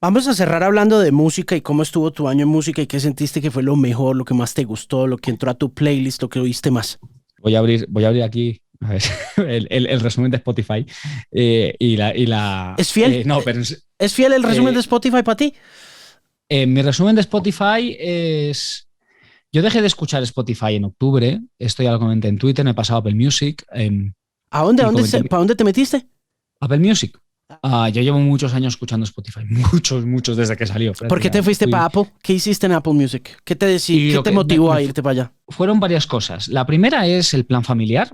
Vamos a cerrar hablando de música y cómo estuvo tu año en música y qué sentiste que fue lo mejor, lo que más te gustó, lo que entró a tu playlist, lo que oíste más. Voy a abrir aquí a ver, el resumen de Spotify ¿Es fiel? no, pero ¿Es fiel el resumen de eh, Spotify para ti? mi resumen de Spotify es... Yo dejé de escuchar Spotify en octubre, esto ya lo comenté en Twitter, me he pasado a Apple Music ¿A dónde? y comenté ¿Para dónde te metiste? Apple Music. Yo llevo muchos años escuchando Spotify, muchos, muchos desde que salió ¿Por qué te prácticamente. fuiste para Apple? ¿Qué hiciste en Apple Music? Y ¿Qué lo te que motivó a irte para allá? fueron varias cosas. La primera es el plan familiar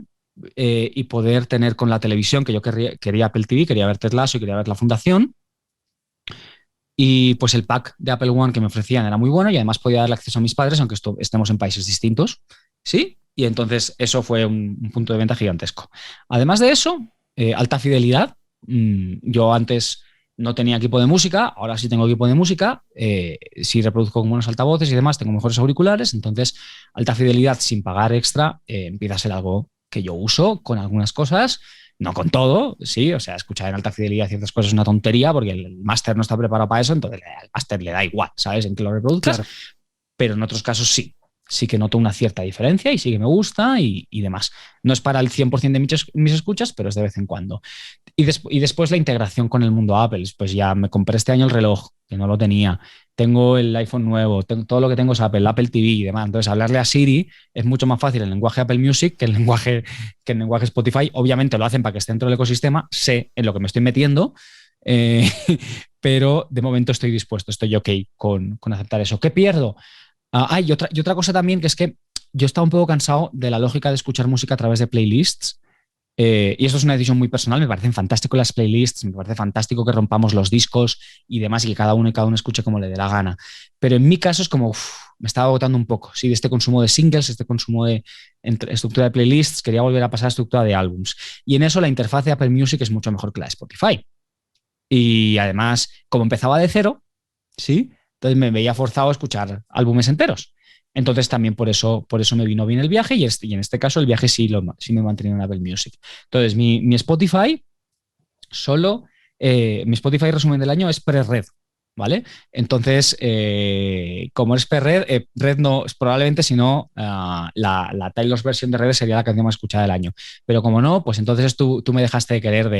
y poder tener con la televisión, que yo quería Apple TV, quería ver Ted Lasso y quería ver La Fundación. Y pues el pack de Apple One que me ofrecían era muy bueno y además podía darle acceso a mis padres, aunque estemos en países distintos. ¿Sí? Y entonces eso fue un punto de venta gigantesco. Además de eso, alta fidelidad. Yo antes no tenía equipo de música, ahora sí tengo equipo de música. Sí reproduzco con buenos altavoces y demás, tengo mejores auriculares. Entonces, alta fidelidad sin pagar extra empieza a ser algo que yo uso con algunas cosas, no con todo, sí, o sea, escuchar en alta fidelidad ciertas cosas es una tontería porque el máster no está preparado para eso, entonces al máster le da igual, ¿sabes? En que lo reproduzcas, Claro. pero en otros casos sí. Sí que noto una cierta diferencia y sí que me gusta y demás. No es para el 100% de mis escuchas, pero es de vez en cuando. Y después la integración con el mundo Apple. Pues ya me compré este año el reloj, que no lo tenía. Tengo el iPhone nuevo, todo lo que tengo es Apple TV y demás. Entonces, hablarle a Siri es mucho más fácil el lenguaje Apple Music que el lenguaje Spotify. Obviamente lo hacen para que esté dentro del ecosistema, sé en lo que me estoy metiendo, eh, pero de momento estoy dispuesto, estoy ok con aceptar eso. ¿Qué pierdo? Y otra cosa también, que es que yo estaba un poco cansado de la lógica de escuchar música a través de playlists. Y eso es una decisión muy personal, me parecen fantásticos las playlists, me parece fantástico que rompamos los discos y demás y que cada uno escuche como le dé la gana. Pero en mi caso es como, me estaba agotando un poco, sí, de este consumo de singles, este consumo de estructura de playlists, quería volver a pasar a estructura de álbums. Y en eso la interfaz de Apple Music es mucho mejor que la de Spotify. Y además, como empezaba de cero, ¿sí? Entonces me veía forzado a escuchar álbumes enteros. Entonces también por eso me vino bien el viaje y en este caso el viaje sí me mantenía en Apple Music. Entonces mi Spotify solo, mi Spotify resumen del año es pre-red, ¿vale? Entonces, como es pre-red, red no, probablemente si no, la Taylor's versión de red sería la canción más escuchada del año. Pero como no, pues entonces tú me dejaste de querer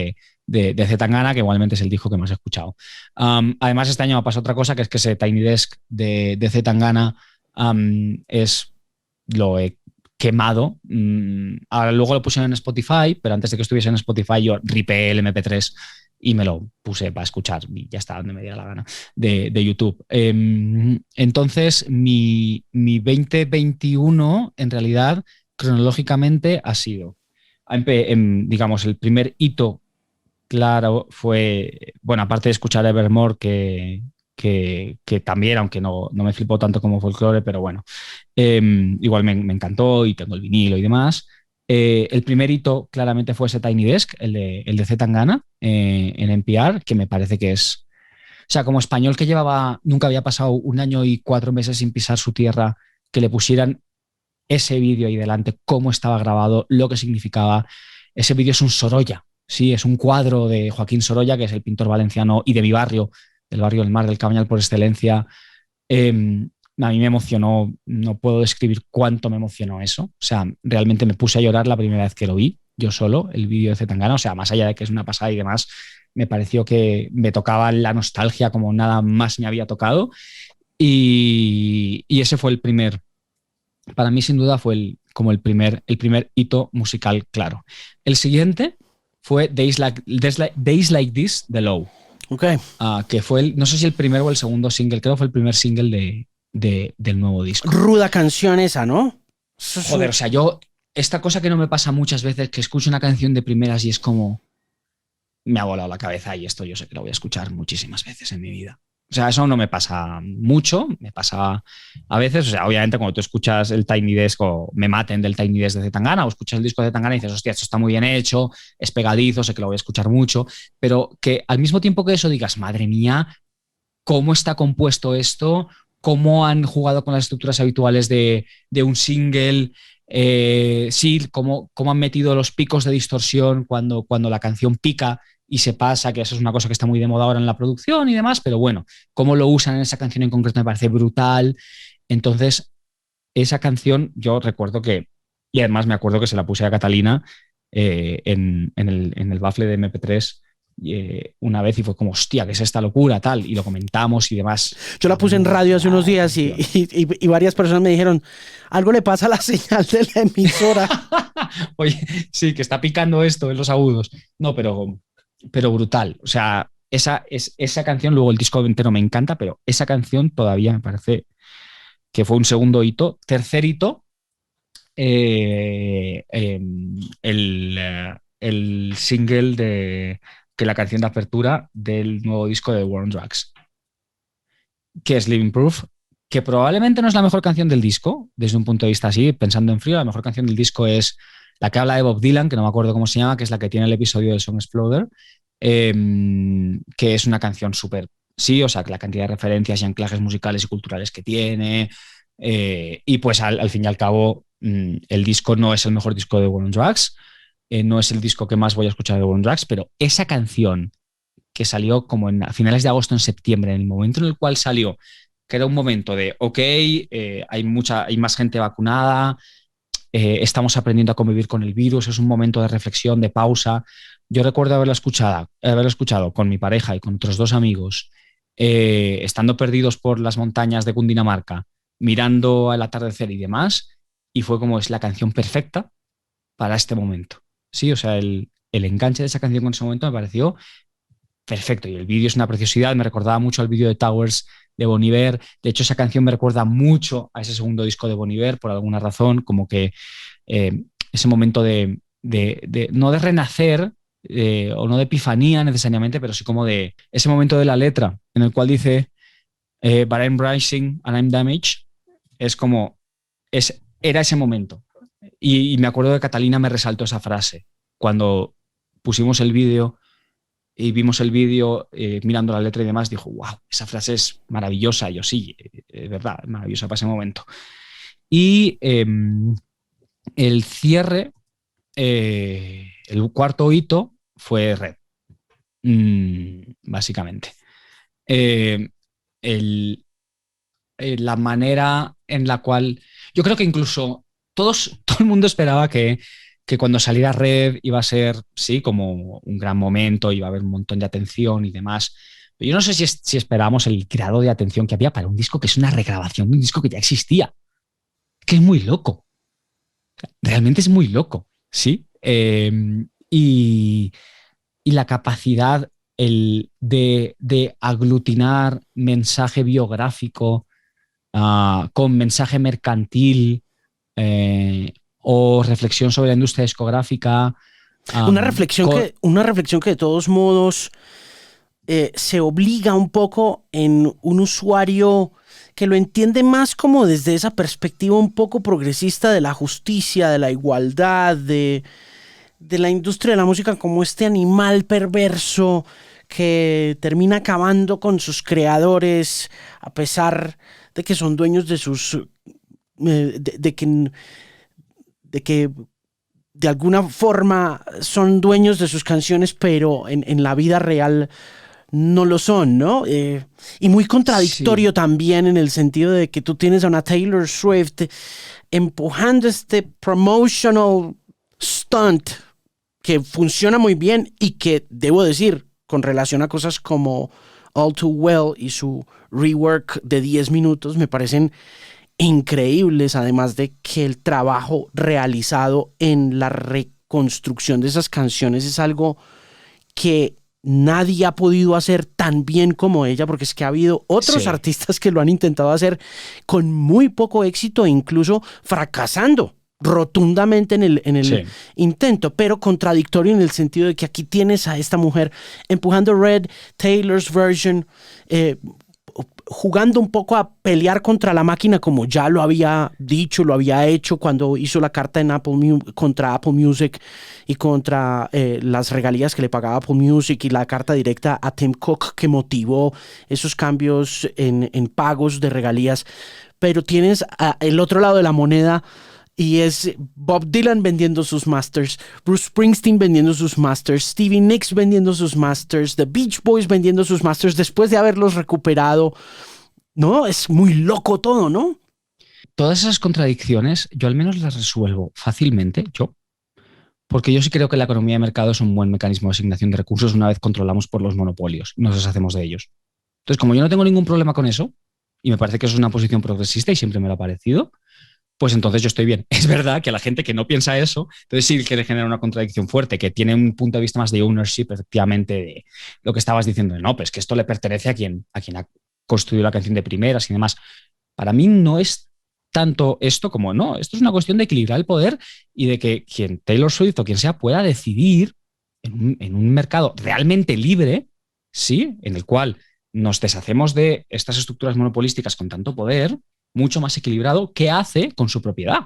de Z Tangana, que igualmente es el disco que más he escuchado. Además, este año me pasó otra cosa, que es que ese Tiny Desk de Z Tangana lo he quemado. Ahora luego lo pusieron en Spotify, pero antes de que estuviese en Spotify yo ripé el MP3 y me lo puse para escuchar y ya está, donde me diera la gana, de YouTube. Entonces, mi 2021, en realidad, cronológicamente, ha sido, digamos, el primer hito claro fue, bueno, aparte de escuchar Evermore, que también, aunque no me flipó tanto como Folklore, pero bueno, igual me encantó y tengo el vinilo y demás. El primer hito claramente fue ese Tiny Desk, el de Z Tangana en NPR, que me parece que es, o sea, como español que nunca había pasado un año y 4 meses sin pisar su tierra, que le pusieran ese vídeo ahí delante, cómo estaba grabado, lo que significaba. Ese vídeo es un Sorolla, sí, es un cuadro de Joaquín Sorolla, que es el pintor valenciano y de mi barrio, del barrio del Mar del Cabañal por excelencia. A mí me emocionó, no puedo describir cuánto me emocionó eso. O sea, realmente me puse a llorar la primera vez que lo vi, yo solo, el vídeo de Zetangana. O sea, más allá de que es una pasada y demás, me pareció que me tocaba la nostalgia como nada más me había tocado. Y ese fue para mí sin duda fue como el primer hito musical claro. El siguiente fue Days Like This de Low, Ok. que fue, no sé si el primero o el segundo single, creo que fue el primer single del nuevo disco. Ruda canción esa, ¿no? Eso es Joder, o sea, esta cosa que no me pasa muchas veces, que escucho una canción de primeras y es como, me ha volado la cabeza y esto yo sé que lo voy a escuchar muchísimas veces en mi vida. O sea, eso no me pasa mucho, me pasa a veces. O sea, obviamente cuando tú escuchas el Tiny Desk o Me Maten del Tiny Desk de Zetangana o escuchas el disco de Zetangana y dices, hostia, esto está muy bien hecho, es pegadizo, sé que lo voy a escuchar mucho, pero que al mismo tiempo que eso digas, madre mía, cómo está compuesto esto, cómo han jugado con las estructuras habituales de un single, Sí, cómo han metido los picos de distorsión cuando la canción pica y se pasa, que eso es una cosa que está muy de moda ahora en la producción y demás, pero bueno, cómo lo usan en esa canción en concreto me parece brutal. Entonces, esa canción yo recuerdo que, y además me acuerdo que se la puse a Catalina en el bafle de MP3 una vez y fue como, hostia, ¿qué es esta locura? Tal, y lo comentamos y demás. Yo la puse en radio hace unos días y varias personas me dijeron, algo le pasa a la señal de la emisora. Oye, sí, que está picando esto en los agudos. No, pero brutal. O sea, esa canción, luego el disco entero me encanta, pero esa canción todavía me parece que fue un segundo hito. Tercer hito, el single que la canción de apertura del nuevo disco de War on Drugs, que es Living Proof, que probablemente no es la mejor canción del disco, desde un punto de vista así, pensando en frío, la mejor canción del disco es la que habla de Bob Dylan, que no me acuerdo cómo se llama, que es la que tiene el episodio del Song Exploder, que es una canción súper, sí, o sea, la cantidad de referencias y anclajes musicales y culturales que tiene, y pues al fin y al cabo, el disco no es el mejor disco de War on Drugs, no es el disco que más voy a escuchar de War on Drugs, pero esa canción que salió como a finales de agosto, en septiembre, en el momento en el cual salió, que era un momento de, ok, hay más gente vacunada, estamos aprendiendo a convivir con el virus, es un momento de reflexión, de pausa. Yo recuerdo haberlo escuchado con mi pareja y con otros dos amigos, estando perdidos por las montañas de Cundinamarca, mirando al atardecer y demás, y fue como es la canción perfecta para este momento. Sí, o sea, el enganche de esa canción con ese momento me pareció perfecto. Y el vídeo es una preciosidad, me recordaba mucho al vídeo de Towers de Bon Iver. De hecho, esa canción me recuerda mucho a ese segundo disco de Bon Iver, por alguna razón, como que ese momento no de renacer o no de epifanía necesariamente, pero sí como de ese momento de la letra en el cual dice But I'm rising and I'm damaged. Es como, era ese momento. Y me acuerdo que Catalina me resaltó esa frase cuando pusimos el vídeo y vimos el vídeo mirando la letra y demás, dijo, wow, esa frase es maravillosa. Y yo sí, es verdad, maravillosa para ese momento. Y el cierre, el cuarto hito fue Red, básicamente. Eh, el, la manera en la cual, yo creo que incluso todo el mundo esperaba que cuando saliera Red iba a ser, sí, como un gran momento, iba a haber un montón de atención y demás. Pero yo no sé si esperábamos el grado de atención que había para un disco que es una regrabación de un disco que ya existía, que es muy loco. Realmente es muy loco, ¿sí? Y, y la capacidad de aglutinar mensaje biográfico con mensaje mercantil o reflexión sobre la industria discográfica. Una reflexión que de todos modos se obliga un poco en un usuario que lo entiende más como desde esa perspectiva un poco progresista de la justicia, de la igualdad, de la industria de la música como este animal perverso que termina acabando con sus creadores a pesar de que son dueños de sus... de que de alguna forma son dueños de sus canciones, pero en la vida real no lo son, ¿no? Y muy contradictorio sí. También en el sentido de que tú tienes a una Taylor Swift empujando este promotional stunt que funciona muy bien y que, debo decir, con relación a cosas como All Too Well y su rework de 10 minutos, me parecen increíbles, además de que el trabajo realizado en la reconstrucción de esas canciones es algo que nadie ha podido hacer tan bien como ella, porque es que ha habido otros artistas que lo han intentado hacer con muy poco éxito e incluso fracasando rotundamente en el intento, pero contradictorio en el sentido de que aquí tienes a esta mujer empujando Red, Taylor's version, jugando un poco a pelear contra la máquina, como ya lo había dicho, lo había hecho cuando hizo la carta en contra Apple Music y contra las regalías que le pagaba Apple Music, y la carta directa a Tim Cook que motivó esos cambios en pagos de regalías. Pero tienes el otro lado de la moneda Y es Bob Dylan vendiendo sus masters, Bruce Springsteen vendiendo sus masters, Stevie Nicks vendiendo sus masters, The Beach Boys vendiendo sus masters después de haberlos recuperado. No, es muy loco todo, ¿no? Todas esas contradicciones yo al menos las resuelvo fácilmente, porque yo sí creo que la economía de mercado es un buen mecanismo de asignación de recursos una vez controlamos por los monopolios y nos deshacemos de ellos. Entonces, como yo no tengo ningún problema con eso, y me parece que eso es una posición progresista y siempre me lo ha parecido, pues entonces yo estoy bien. Es verdad que a la gente que no piensa eso, entonces sí que le genera una contradicción fuerte, que tiene un punto de vista más de ownership, efectivamente, de lo que estabas diciendo, no, pues que esto le pertenece a quien ha construido la canción de primeras y demás. Para mí no es tanto esto como no, esto es una cuestión de equilibrar el poder y de que quien Taylor Swift o quien sea pueda decidir en un mercado realmente libre, ¿sí? En el cual nos deshacemos de estas estructuras monopolísticas con tanto poder, mucho más equilibrado, ¿qué hace con su propiedad?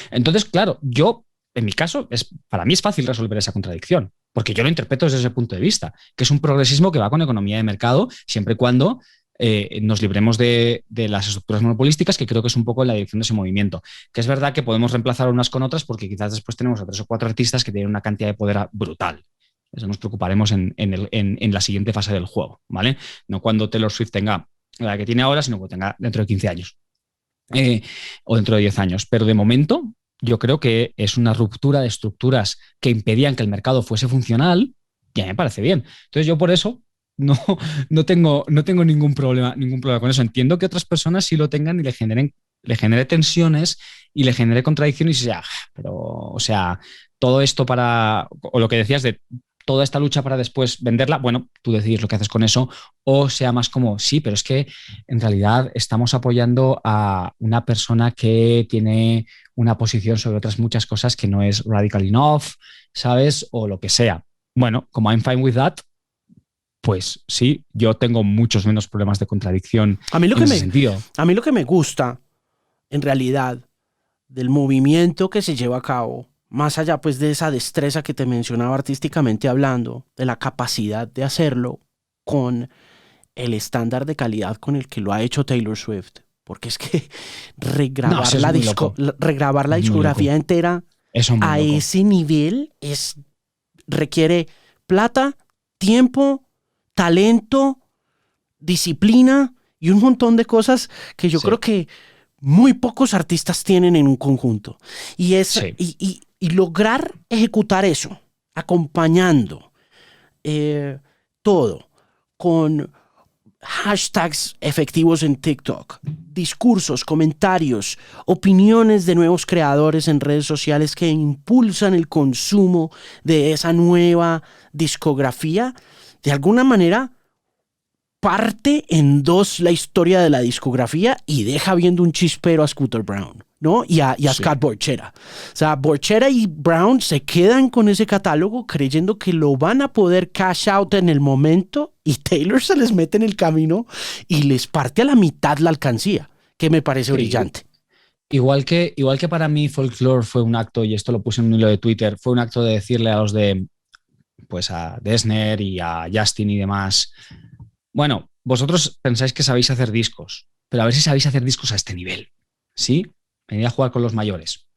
Entonces, claro, en mi caso, para mí es fácil resolver esa contradicción, porque yo lo interpreto desde ese punto de vista, que es un progresismo que va con economía de mercado, siempre y cuando nos libremos de las estructuras monopolísticas, que creo que es un poco en la dirección de ese movimiento. Que es verdad que podemos reemplazar unas con otras porque quizás después tenemos a 3 o 4 artistas que tienen una cantidad de poder brutal. Eso nos preocuparemos en la siguiente fase del juego, ¿vale? No cuando Taylor Swift tenga la que tiene ahora, sino que tenga dentro de 15 años o dentro de 10 años. Pero de momento yo creo que es una ruptura de estructuras que impedían que el mercado fuese funcional y a mí me parece bien. Entonces yo por eso no, no tengo ningún problema con eso. Entiendo que otras personas sí lo tengan y le genere tensiones y le genere contradicciones y sea, pero, o sea, todo esto o lo que decías de toda esta lucha para después venderla, bueno, tú decides lo que haces con eso, o sea más como, sí, pero es que en realidad estamos apoyando a una persona que tiene una posición sobre otras muchas cosas que no es radical enough, ¿sabes? O lo que sea. Bueno, como I'm fine with that, pues sí, yo tengo muchos menos problemas de contradicción en ese sentido. A mí lo que me gusta, en realidad, del movimiento que se lleva a cabo, más allá pues de esa destreza que te mencionaba artísticamente hablando, de la capacidad de hacerlo con el estándar de calidad con el que lo ha hecho Taylor Swift. Porque es que regrabar la discografía entera a ese nivel requiere plata, tiempo, talento, disciplina y un montón de cosas que yo creo que muy pocos artistas tienen en un conjunto. Y lograr ejecutar eso, acompañando todo con hashtags efectivos en TikTok, discursos, comentarios, opiniones de nuevos creadores en redes sociales que impulsan el consumo de esa nueva discografía, de alguna manera parte en dos la historia de la discografía y deja viendo un chispero a Scooter Braun, ¿no? Y a Scott Borchera. O sea, Borchera y Brown se quedan con ese catálogo creyendo que lo van a poder cash out en el momento y Taylor se les mete en el camino y les parte a la mitad la alcancía, que me parece brillante. Igual que para mí Folklore fue un acto, y esto lo puse en un hilo de Twitter, fue un acto de decirle a los pues a Dessner y a Justin y demás, bueno, vosotros pensáis que sabéis hacer discos, pero a ver si sabéis hacer discos a este nivel, ¿sí? Venid a jugar con los mayores,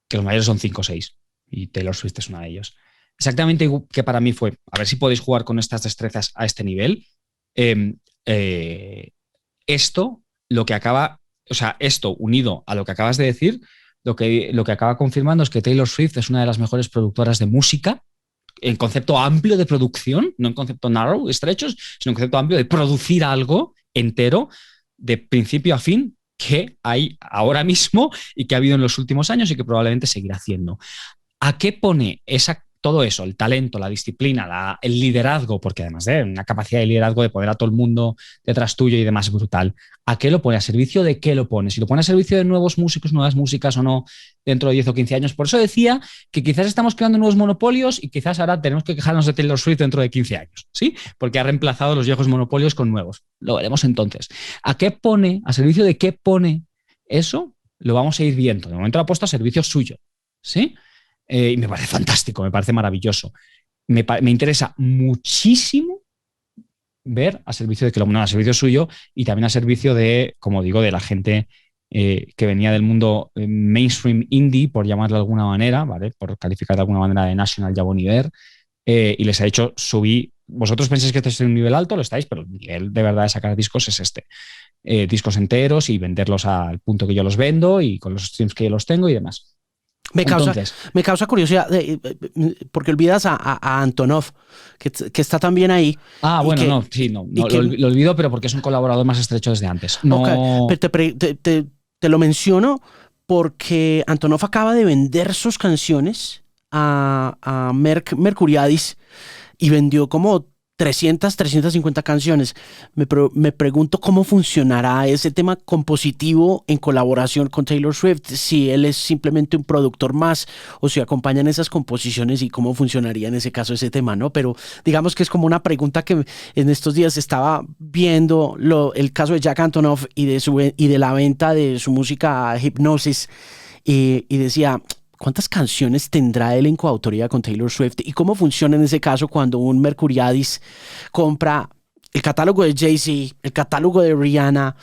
que los mayores son 5 o 6, y Taylor Swift es una de ellos. Exactamente que para mí fue, a ver si podéis jugar con estas destrezas a este nivel. Esto, lo que acaba, o sea, esto unido a lo que acabas de decir, lo que acaba confirmando es que Taylor Swift es una de las mejores productoras de música en concepto amplio de producción, no en concepto narrow, estrechos, sino en concepto amplio de producir algo entero de principio a fin que hay ahora mismo y que ha habido en los últimos años y que probablemente seguirá haciendo. ¿A qué pone todo eso, el talento, la disciplina, el liderazgo, porque además de una capacidad de liderazgo de poner a todo el mundo detrás tuyo y demás brutal? ¿A qué lo pone? ¿A servicio de qué lo pone? Si lo pone a servicio de nuevos músicos, nuevas músicas o no dentro de 10 o 15 años. Por eso decía que quizás estamos creando nuevos monopolios y quizás ahora tenemos que quejarnos de Taylor Swift dentro de 15 años, ¿sí? Porque ha reemplazado los viejos monopolios con nuevos. Lo veremos entonces. ¿A qué pone? ¿A servicio de qué pone eso? Lo vamos a ir viendo. De momento lo ha puesto a servicio suyo, ¿sí? Y me parece fantástico, me parece maravilloso. Me interesa muchísimo ver a servicio de que lo pongan a servicio suyo y también a servicio de, como digo, de la gente que venía del mundo mainstream indie, por llamarlo de alguna manera, ¿vale? Por calificar de alguna manera de National y a Bon Iver, y les ha hecho subir. Vosotros pensáis que este es un nivel alto, lo estáis, pero el nivel de verdad de sacar discos es este. Discos enteros y venderlos al punto que yo los vendo y con los streams que yo los tengo y demás. Entonces, me causa curiosidad, porque olvidas a Antonov, que está también ahí. Bueno, lo olvido, pero porque es un colaborador más estrecho desde antes. No... Okay. Te lo menciono porque Antonov acaba de vender sus canciones a Mercuriadis y vendió como 350 canciones. Me pregunto cómo funcionará ese tema compositivo en colaboración con Taylor Swift, si él es simplemente un productor más o si acompañan esas composiciones y cómo funcionaría en ese caso ese tema, ¿no? Pero digamos que es como una pregunta que en estos días estaba viendo el caso de Jack Antonoff y de la venta de su música Hypnosis y decía... ¿Cuántas canciones tendrá él en coautoría con Taylor Swift? ¿Y cómo funciona en ese caso cuando un Mercuriadis compra el catálogo de Jay-Z, el catálogo de Rihanna,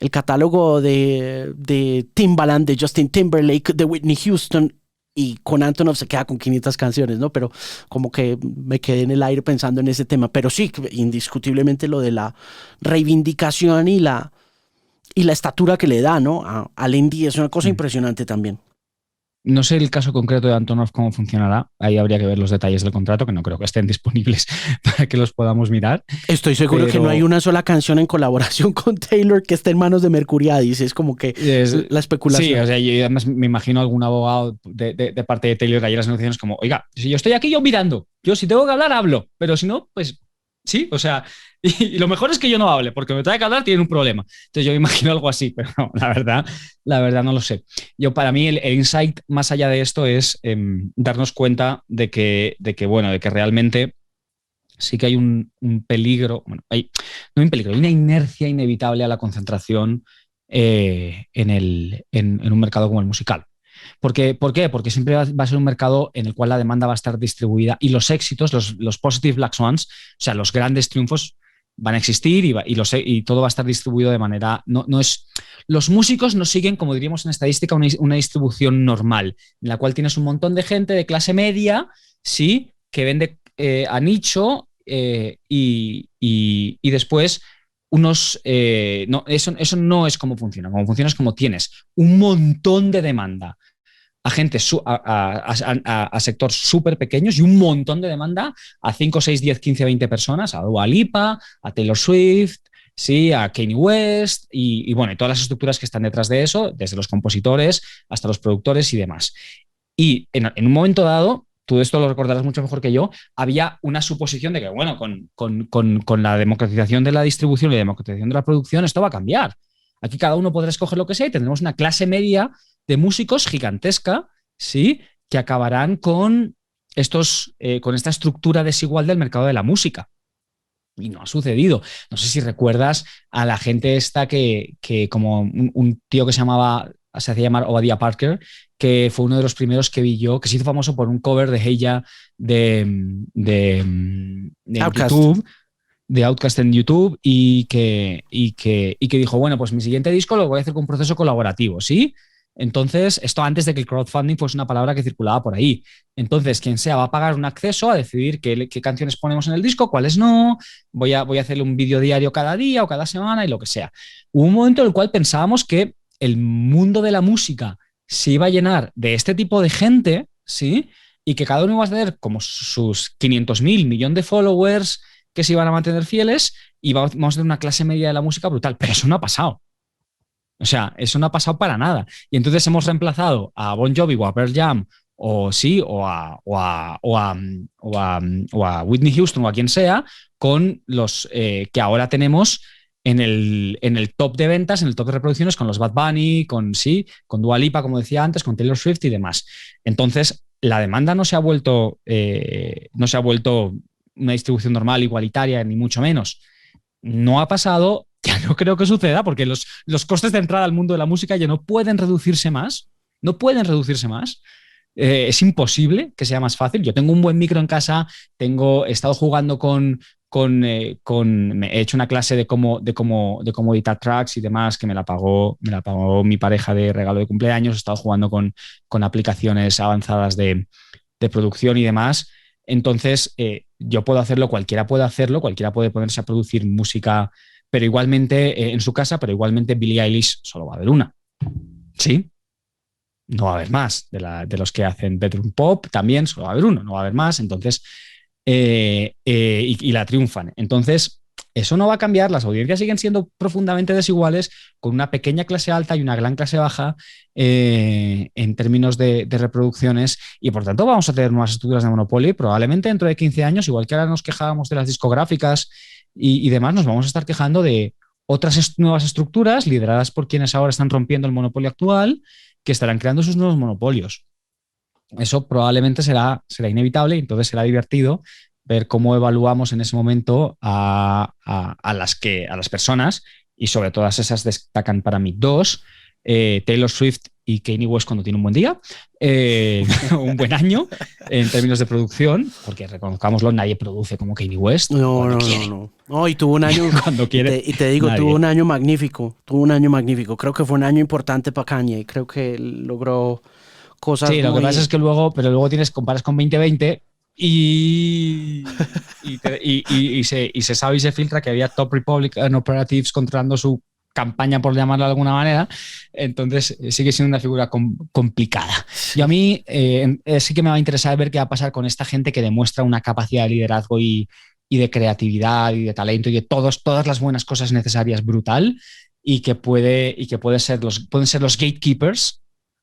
el catálogo de Timbaland, de Justin Timberlake, de Whitney Houston, y con Antonov se queda con 500 canciones, ¿no? Pero como que me quedé en el aire pensando en ese tema. Pero sí, indiscutiblemente lo de la reivindicación y la estatura que le da, ¿no? Al indie es una cosa impresionante también. No sé el caso concreto de Antonov cómo funcionará. Ahí habría que ver los detalles del contrato, que no creo que estén disponibles para que los podamos mirar. Estoy seguro que no hay una sola canción en colaboración con Taylor que esté en manos de Mercuriadis. Es como que la especulación. Sí, o sea, yo además me imagino algún abogado de parte de Taylor ahí en las negociaciones como, oiga, si yo estoy aquí yo mirando, yo si tengo que hablar hablo, pero si no, pues sí, o sea, y lo mejor es que yo no hable, porque me tenga que hablar tiene un problema. Entonces yo me imagino algo así, pero no, la verdad no lo sé. Para mí el insight más allá de esto es darnos cuenta de que realmente sí que hay un peligro, no un peligro, hay una inercia inevitable a la concentración en un mercado como el musical. ¿Por qué? Porque siempre va a ser un mercado en el cual la demanda va a estar distribuida y los éxitos, los positive black swans, o sea, los grandes triunfos van a existir y todo va a estar distribuido de manera... No es, los músicos no siguen, como diríamos en estadística, una distribución normal, en la cual tienes un montón de gente de clase media, ¿sí?, que vende a nicho y después... eso no es como funciona. Como funciona es como tienes un montón de demanda a gente, a sectores súper pequeños y un montón de demanda a 5, 6, 10, 15, 20 personas, a Dua Lipa, a Taylor Swift, sí, a Kanye West y bueno, y todas las estructuras que están detrás de eso, desde los compositores hasta los productores y demás. Y en un momento dado, tú esto lo recordarás mucho mejor que yo, había una suposición de que, bueno, con la democratización de la distribución y la democratización de la producción, esto va a cambiar. Aquí cada uno podrá escoger lo que sea y tendremos una clase media de músicos gigantesca, ¿sí?, que acabarán con esta estructura desigual del mercado de la música. Y no ha sucedido. No sé si recuerdas a la gente esta que como un tío que se hacía llamar Obadiah Parker, que fue uno de los primeros que vi yo, que se hizo famoso por un cover de Hey Ya de YouTube, de Outkast en YouTube, y que dijo, bueno, pues mi siguiente disco lo voy a hacer con un proceso colaborativo, ¿sí? Entonces, esto antes de que el crowdfunding fuese una palabra que circulaba por ahí. Entonces, quien sea va a pagar un acceso a decidir qué canciones ponemos en el disco, cuáles no, voy a hacerle un vídeo diario cada día o cada semana y lo que sea. Hubo un momento en el cual pensábamos que el mundo de la música se iba a llenar de este tipo de gente, ¿sí? Y que cada uno iba a tener como sus 500.000 millones de followers que se iban a mantener fieles y vamos a tener una clase media de la música brutal. Pero eso no ha pasado. O sea, eso no ha pasado para nada. Y entonces hemos reemplazado a Bon Jovi o a Pearl Jam o a Whitney Houston o a quien sea con los que ahora tenemos en el top de ventas, en el top de reproducciones con los Bad Bunny, con Dua Lipa, como decía antes, con Taylor Swift y demás. Entonces, la demanda no se ha vuelto una distribución normal, igualitaria, ni mucho menos. No ha pasado. Ya no creo que suceda porque los costes de entrada al mundo de la música ya no pueden reducirse más. No pueden reducirse más. Es imposible que sea más fácil. Yo tengo un buen micro en casa, he estado jugando con he hecho una clase de cómo editar tracks y demás, que me la pagó mi pareja de regalo de cumpleaños. He estado jugando con aplicaciones avanzadas de producción y demás. Entonces, yo puedo hacerlo, cualquiera puede hacerlo, cualquiera puede ponerse a producir música, pero igualmente en su casa, pero igualmente Billie Eilish solo va a haber una. ¿Sí? No va a haber más. De los que hacen bedroom pop también solo va a haber uno, no va a haber más. Entonces, y la triunfan. Entonces, eso no va a cambiar. Las audiencias siguen siendo profundamente desiguales, con una pequeña clase alta y una gran clase baja en términos de reproducciones, y por tanto vamos a tener nuevas estructuras de monopolio, y probablemente dentro de 15 años, igual que ahora nos quejábamos de las discográficas y demás, nos vamos a estar quejando de otras nuevas estructuras lideradas por quienes ahora están rompiendo el monopolio actual, que estarán creando sus nuevos monopolios. Eso probablemente será inevitable, y entonces será divertido ver cómo evaluamos en ese momento a las personas, y sobre todas esas destacan para mí dos: Taylor Swift y Kanye West cuando tiene un buen día, un buen año en términos de producción, porque reconozcámoslo, nadie produce como Kanye West. No, y tuvo un año cuando quiere. Y te digo, nadie. Tuvo un año magnífico. Creo que fue un año importante para Kanye. Creo que logró cosas. Sí, lo que pasa es que luego comparas con 2020 y se sabe y se filtra que había Top Republican Operatives controlando su campaña, por llamarlo de alguna manera. Entonces sigue siendo una figura complicada. Y a mí sí que me va a interesar ver qué va a pasar con esta gente que demuestra una capacidad de liderazgo y de creatividad y de talento y de todas las buenas cosas necesarias brutal, y que pueden ser los gatekeepers,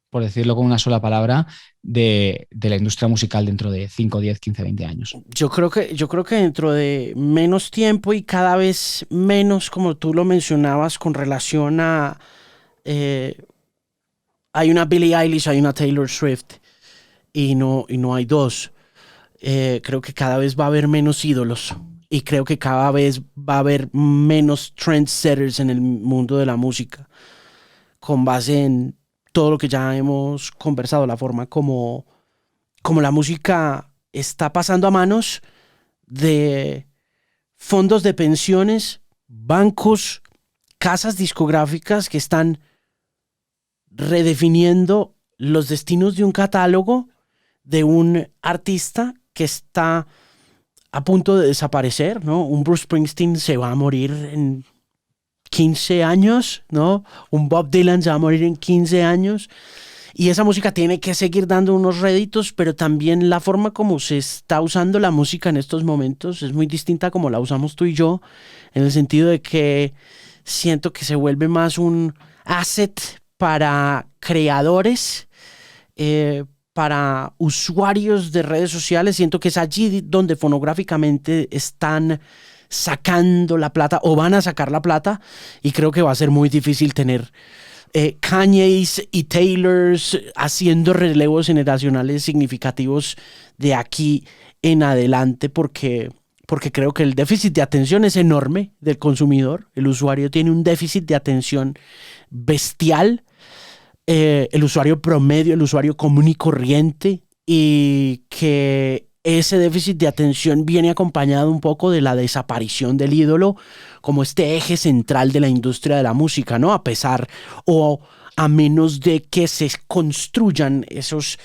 por decirlo con una sola palabra, de la industria musical dentro de 5, 10, 15, 20 años. Yo creo que dentro de menos tiempo y cada vez menos, como tú lo mencionabas, con relación a hay una Billie Eilish, hay una Taylor Swift, y no hay dos. Creo que cada vez va a haber menos ídolos, y creo que cada vez va a haber menos trendsetters en el mundo de la música, con base en todo lo que ya hemos conversado, la forma como la música está pasando a manos de fondos de pensiones, bancos, casas discográficas que están redefiniendo los destinos de un catálogo de un artista que está a punto de desaparecer, ¿no? Un Bruce Springsteen se va a morir en 15 años, ¿no? Un Bob Dylan se va a morir en 15 años. Y esa música tiene que seguir dando unos réditos, pero también la forma como se está usando la música en estos momentos es muy distinta a como la usamos tú y yo, en el sentido de que siento que se vuelve más un asset para creadores, para usuarios de redes sociales. Siento que es allí donde fonográficamente están sacando la plata o van a sacar la plata, y creo que va a ser muy difícil tener Kanye's y Taylors haciendo relevos generacionales significativos de aquí en adelante, porque creo que el déficit de atención es enorme del consumidor. El usuario tiene un déficit de atención bestial, el usuario promedio, el usuario común y corriente, y que ese déficit de atención viene acompañado un poco de la desaparición del ídolo como este eje central de la industria de la música, ¿no? A pesar o a menos de que se construyan esas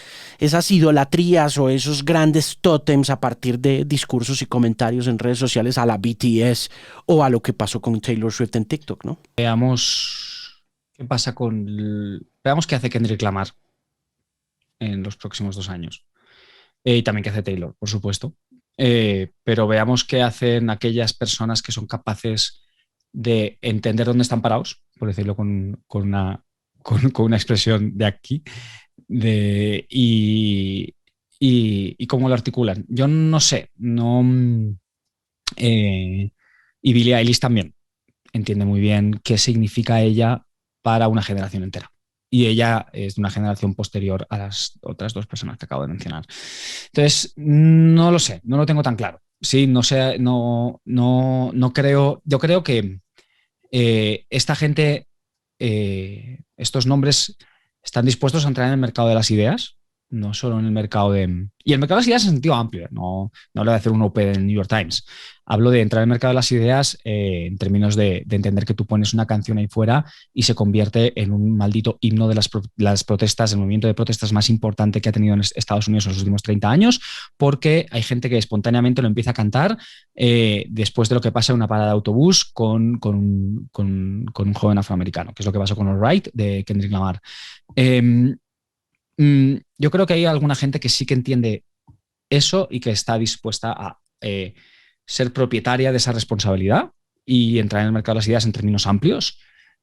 idolatrías o esos grandes tótems a partir de discursos y comentarios en redes sociales a la BTS o a lo que pasó con Taylor Swift en TikTok, ¿no? Veamos qué pasa veamos qué hace Kendrick Lamar en los próximos 2 años. Y también qué hace Taylor, por supuesto. Pero veamos qué hacen aquellas personas que son capaces de entender dónde están parados, por decirlo con una expresión de aquí, y cómo lo articulan. Yo no sé, y Billie Eilish también entiende muy bien qué significa ella para una generación entera. Y ella es de una generación posterior a las otras dos personas que acabo de mencionar. Entonces, no lo sé, no lo tengo tan claro. Sí, no sé, no creo. Yo creo que esta gente, estos nombres, están dispuestos a entrar en el mercado de las ideas, no solo en el mercado de... Y el mercado de las ideas en sentido amplio, no le voy a hacer un OP en New York Times. Hablo de entrar en el mercado de las ideas en términos de entender que tú pones una canción ahí fuera y se convierte en un maldito himno de las protestas, el movimiento de protestas más importante que ha tenido en Estados Unidos en los últimos 30 años, porque hay gente que espontáneamente lo empieza a cantar después de lo que pasa en una parada de autobús con un joven afroamericano, que es lo que pasó con All Right de Kendrick Lamar. Eh, yo creo que hay alguna gente que sí que entiende eso y que está dispuesta a ser propietaria de esa responsabilidad y entrar en el mercado de las ideas en términos amplios,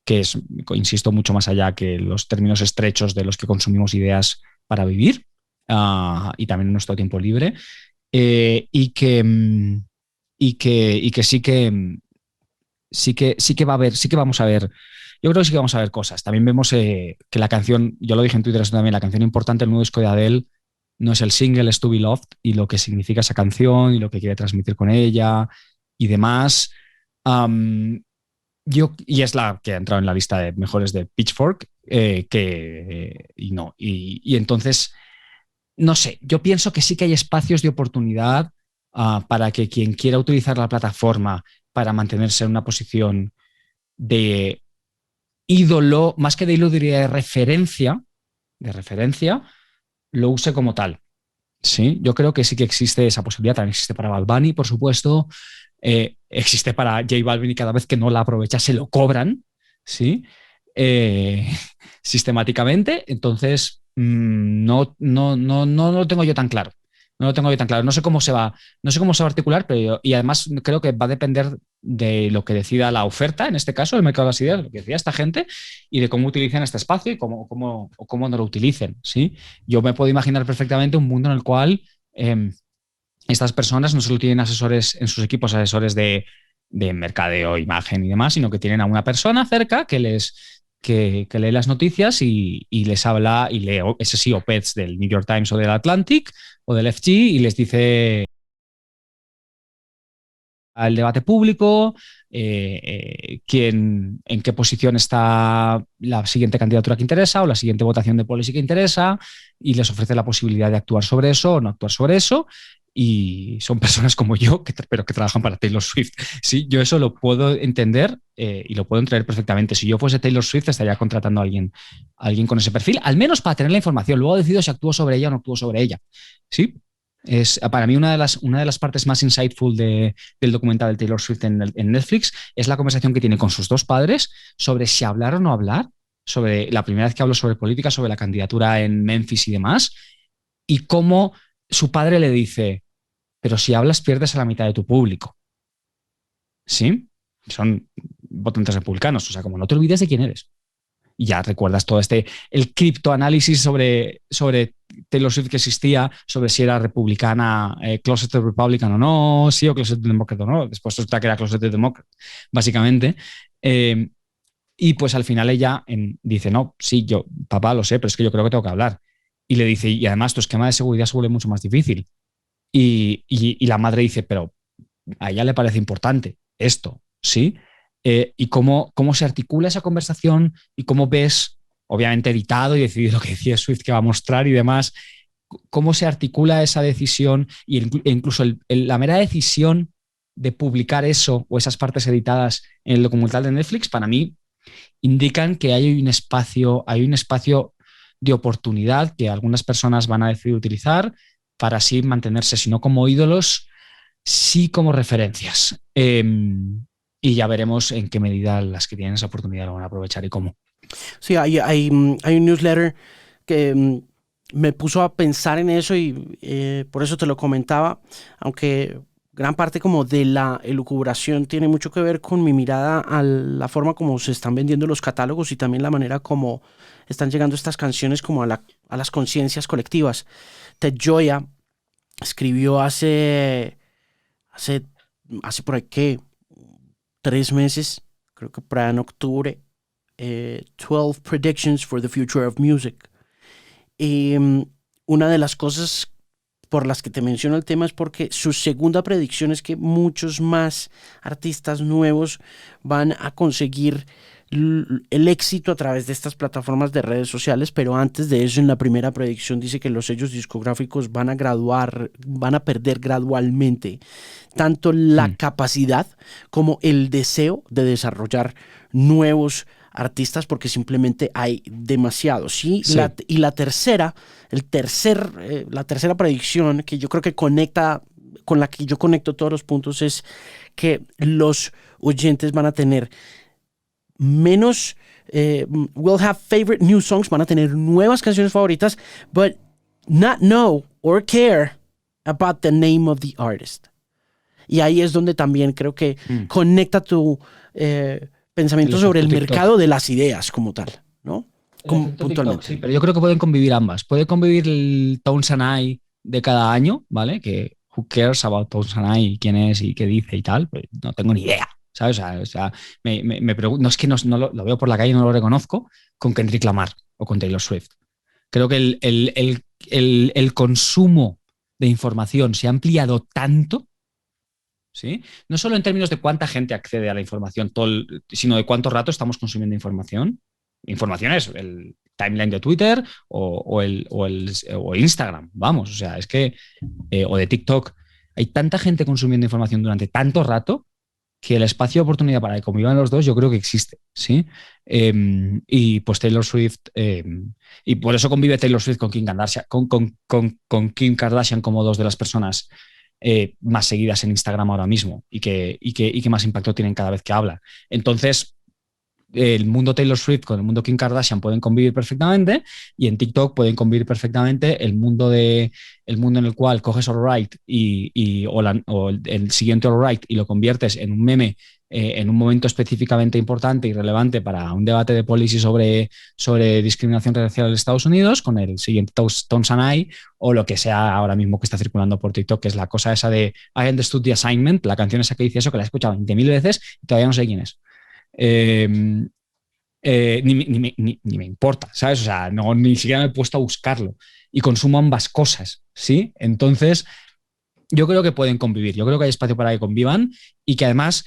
que es, insisto, mucho más allá que los términos estrechos de los que consumimos ideas para vivir y también en nuestro tiempo libre, y que sí que va a haber, sí que vamos a ver. Yo creo que sí que vamos a ver cosas. También vemos que la canción, yo lo dije en Twitter eso también, la canción importante del nuevo disco de Adele no es el single, es To Be Loved y lo que significa esa canción y lo que quiere transmitir con ella y demás. Um, y es la que ha entrado en la lista de mejores de Pitchfork, y no. Y entonces, no sé, yo pienso que sí que hay espacios de oportunidad para que quien quiera utilizar la plataforma para mantenerse en una posición de ídolo, más que de ídolo diría de referencia, lo use como tal. Sí, yo creo que sí que existe esa posibilidad. También existe para Bad Bunny, por supuesto. Existe para J Balvin y cada vez que no la aprovecha se lo cobran, ¿sí? Eh, sistemáticamente. Entonces, no lo tengo yo tan claro. No lo tengo yo tan claro. No sé cómo se va a articular, pero y además creo que va a depender de lo que decida la oferta, en este caso, el mercado de las ideas, lo que decida esta gente, y de cómo utilicen este espacio y cómo no lo utilicen, ¿sí? Yo me puedo imaginar perfectamente un mundo en el cual estas personas no solo tienen asesores en sus equipos, asesores de mercadeo, imagen y demás, sino que tienen a una persona cerca que lee las noticias y les habla y lee, ese sí, op-eds del New York Times o del Atlantic o del FT y les dice al debate público, en qué posición está la siguiente candidatura que interesa o la siguiente votación de policy que interesa, y les ofrece la posibilidad de actuar sobre eso o no actuar sobre eso. Y son personas como yo, pero que trabajan para Taylor Swift. Sí, yo eso lo puedo entender y lo puedo entender perfectamente. Si yo fuese Taylor Swift, estaría contratando a alguien con ese perfil, al menos para tener la información. Luego decido si actúo sobre ella o no actúo sobre ella. Sí, es para mí una de las partes más insightful del documental de Taylor Swift en Netflix es la conversación que tiene con sus dos padres sobre si hablar o no hablar, sobre la primera vez que habló sobre política, sobre la candidatura en Memphis y demás, y cómo su padre le dice, pero si hablas pierdes a la mitad de tu público. ¿Sí? Son votantes republicanos, o sea, como no te olvides de quién eres. Y ya recuerdas todo el criptoanálisis sobre Taylor Swift que existía, sobre si era republicana, closeted Republican o no, sí o closeted Democrat o no. Después resulta que era closeted Democrat, básicamente. Y pues al final ella dice, no, sí, yo, papá, lo sé, pero es que yo creo que tengo que hablar. Y le dice, y además tu esquema de seguridad se vuelve mucho más difícil. Y la madre dice, pero a ella le parece importante esto, ¿sí? Y cómo se articula esa conversación y cómo ves, obviamente editado y decidido lo que decía Swift que va a mostrar y demás, cómo se articula esa decisión e incluso la mera decisión de publicar eso o esas partes editadas en el documental de Netflix, para mí indican que hay un espacio de oportunidad que algunas personas van a decidir utilizar para así mantenerse, si no como ídolos, sí como referencias. Y ya veremos en qué medida las que tienen esa oportunidad lo van a aprovechar y cómo. Sí, hay un newsletter que me puso a pensar en eso y por eso te lo comentaba, aunque gran parte como de la elucubración tiene mucho que ver con mi mirada a la forma como se están vendiendo los catálogos y también la manera como están llegando estas canciones como a las conciencias colectivas. Ted Gioia escribió hace, hace por ahí que 3 meses, creo que para en octubre, 12 Predictions for the Future of Music. Y una de las cosas por las que te menciono el tema es porque su segunda predicción es que muchos más artistas nuevos van a conseguir el éxito a través de estas plataformas de redes sociales, pero antes de eso, en la primera predicción dice que los sellos discográficos van a perder gradualmente tanto la capacidad como el deseo de desarrollar nuevos artistas porque simplemente hay demasiados. ¿Sí? Sí. La tercera predicción que yo creo que conecta con la que yo conecto todos los puntos es que los oyentes van a tener menos will have favorite new songs, van a tener nuevas canciones favoritas, but not know or care about the name of the artist. Y ahí es donde también creo que conecta tu pensamiento sobre el mercado de las ideas como tal, ¿no? Puntualmente. Sí, pero yo creo que pueden convivir ambas. Puede convivir el Tones and I de cada año, ¿vale? Que who cares about Tones and I, quién es y qué dice y tal, pues no tengo ni idea. ¿Sabes? O sea me pregunto, no es que no lo veo por la calle y no lo reconozco con Kendrick Lamar o con Taylor Swift. Creo que el consumo de información se ha ampliado tanto, ¿sí? No solo en términos de cuánta gente accede a la información, sino de cuánto rato estamos consumiendo información. Información es el timeline de Twitter o Instagram, vamos, o sea, es que, o de TikTok. Hay tanta gente consumiendo información durante tanto rato que el espacio de oportunidad para que convivan los dos yo creo que existe, ¿sí? Y pues Taylor Swift, y por eso convive Taylor Swift con Kim Kardashian, con Kim Kardashian como dos de las personas más seguidas en Instagram ahora mismo y que más impacto tienen cada vez que habla. Entonces, el mundo Taylor Swift con el mundo Kim Kardashian pueden convivir perfectamente, y en TikTok pueden convivir perfectamente el mundo en el cual coges All Right o el siguiente All Right y lo conviertes en un meme en un momento específicamente importante y relevante para un debate de policy sobre discriminación racial en Estados Unidos, con el siguiente Tones and I, o lo que sea ahora mismo que está circulando por TikTok, que es la cosa esa de I Understood the Assignment, la canción esa que dice eso, que la he escuchado 20.000 veces y todavía no sé quién es. Ni me importa, ¿sabes? O sea, ni siquiera me he puesto a buscarlo y consumo ambas cosas, ¿sí? Entonces, yo creo que pueden convivir, yo creo que hay espacio para que convivan y que además,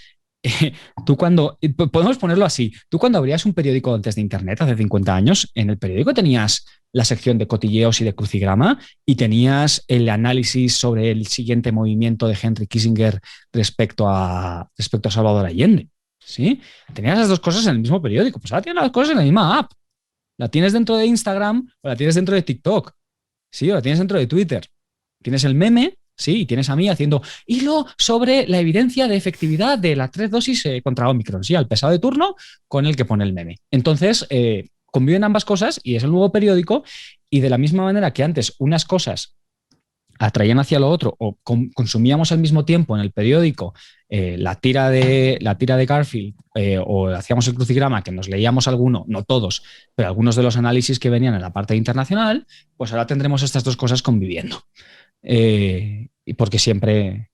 podemos ponerlo así, tú cuando abrías un periódico antes de Internet, hace 50 años, en el periódico tenías la sección de cotilleos y de crucigrama y tenías el análisis sobre el siguiente movimiento de Henry Kissinger respecto a Salvador Allende. ¿Sí? Tenías las dos cosas en el mismo periódico, pues ahora tienes las cosas en la misma app. La tienes dentro de Instagram o la tienes dentro de TikTok, ¿sí? O la tienes dentro de Twitter. Tienes el meme, sí, y tienes a mí haciendo hilo sobre la evidencia de efectividad de las 3 dosis contra Omicron, sí, al pesado de turno con el que pone el meme. Entonces, conviven ambas cosas y es el nuevo periódico, y de la misma manera que antes unas cosas atraían hacia lo otro o consumíamos al mismo tiempo en el periódico la tira de Garfield o hacíamos el crucigrama, que nos leíamos alguno, no todos, pero algunos de los análisis que venían en la parte internacional, pues ahora tendremos estas dos cosas conviviendo. Y porque siempre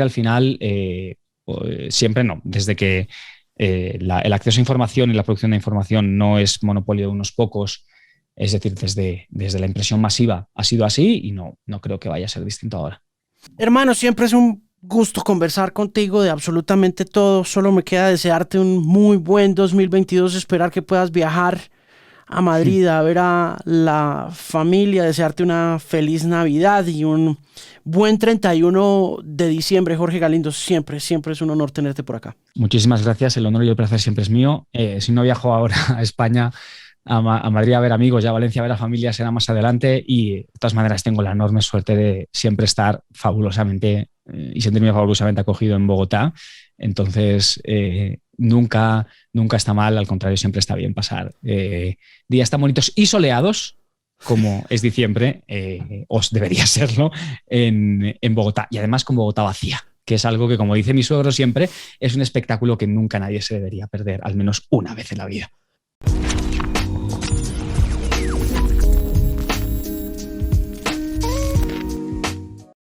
al final, siempre no, desde que el acceso a información y la producción de información no es monopolio de unos pocos. Es decir, desde la impresión masiva ha sido así y no creo que vaya a ser distinto ahora. Hermano, siempre es un gusto conversar contigo de absolutamente todo. Solo me queda desearte un muy buen 2022, esperar que puedas viajar a Madrid a ver a la familia, desearte una feliz Navidad y un buen 31 de diciembre. Jorge Galindo, siempre es un honor tenerte por acá. Muchísimas gracias, el honor y el placer siempre es mío. Si no viajo ahora a España, a Madrid a ver amigos, ya a Valencia a ver a familia será más adelante, y de todas maneras tengo la enorme suerte de siempre estar fabulosamente y sentirme fabulosamente acogido en Bogotá. Entonces nunca está mal, al contrario, siempre está bien pasar días tan bonitos y soleados como es diciembre, os debería serlo en Bogotá, y además con Bogotá vacía, que es algo que, como dice mi suegro siempre, es un espectáculo que nunca nadie se debería perder, al menos una vez en la vida.